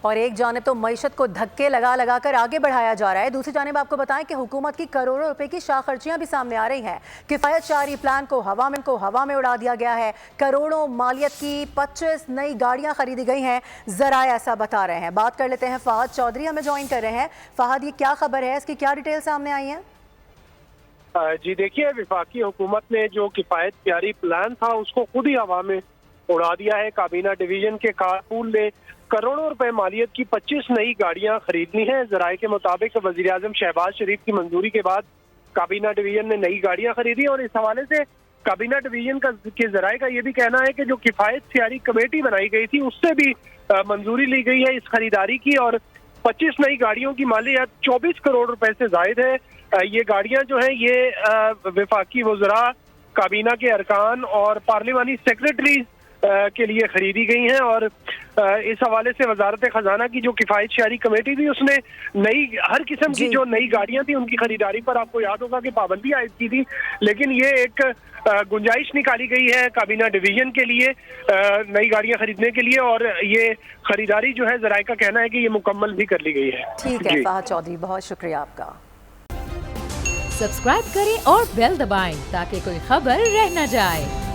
और एक जानिब तो मईशत को धक्के लगा लगा कर आगे बढ़ाया जा रहा है, दूसरी जानिब आपको बताएं कि हुकूमत की करोड़ों रुपए की शाह खर्चियां भी सामने आ रही हैं। किफायत शहरी प्लान को हवा में उड़ा दिया गया है। करोड़ों मालियत की 25 नई गाड़ियां खरीदी गई हैं, जरा ऐसा बता रहे हैं। बात कर लेते हैं, फहद चौधरी हमें ज्वाइन कर रहे हैं। फहद, ये क्या खबर है, इसकी क्या डिटेल सामने आई है? जी देखिए, विफाकी हुकूमत ने जो किफायत प्यारी प्लान था उसको खुद ही हवा में उड़ा दिया है। काबीना डिवीजन के कारपूल ने करोड़ों रुपए मालियत की 25 नई गाड़ियां खरीदनी है। जराये के मुताबिक वजीर आजम शहबाज शरीफ की मंजूरी के बाद काबीना डिवीजन ने नई गाड़ियां खरीदी और इस हवाले से काबीना डिवीजन के जराये का ये भी कहना है कि जो किफायत प्यारी कमेटी बनाई गई थी उससे भी मंजूरी ली गई है इस खरीदारी की और 25 नई गाड़ियों की मालियत 24 करोड़ रुपए से जायद है। ये गाड़ियां जो है ये विफाकी वज़रा, काबीना के अरकान और पार्लिमानी सेक्रेटरी के लिए खरीदी गई हैं और इस हवाले से वजारत खजाना की जो किफायत शहरी कमेटी थी उसने हर किस्म की जो नई गाड़ियां थी उनकी खरीदारी पर आपको याद होगा कि पाबंदी आयद की थी, लेकिन ये एक गुंजाइश निकाली गई है काबीना डिवीजन के लिए नई गाड़ियां खरीदने के लिए और ये खरीदारी जो है जराये का कहना है कि ये मुकम्मल भी कर ली गई है। ठीक है फहद चौधरी, बहुत शुक्रिया आपका। सब्सक्राइब करें और बेल दबाएं ताकि कोई खबर रह न जाए।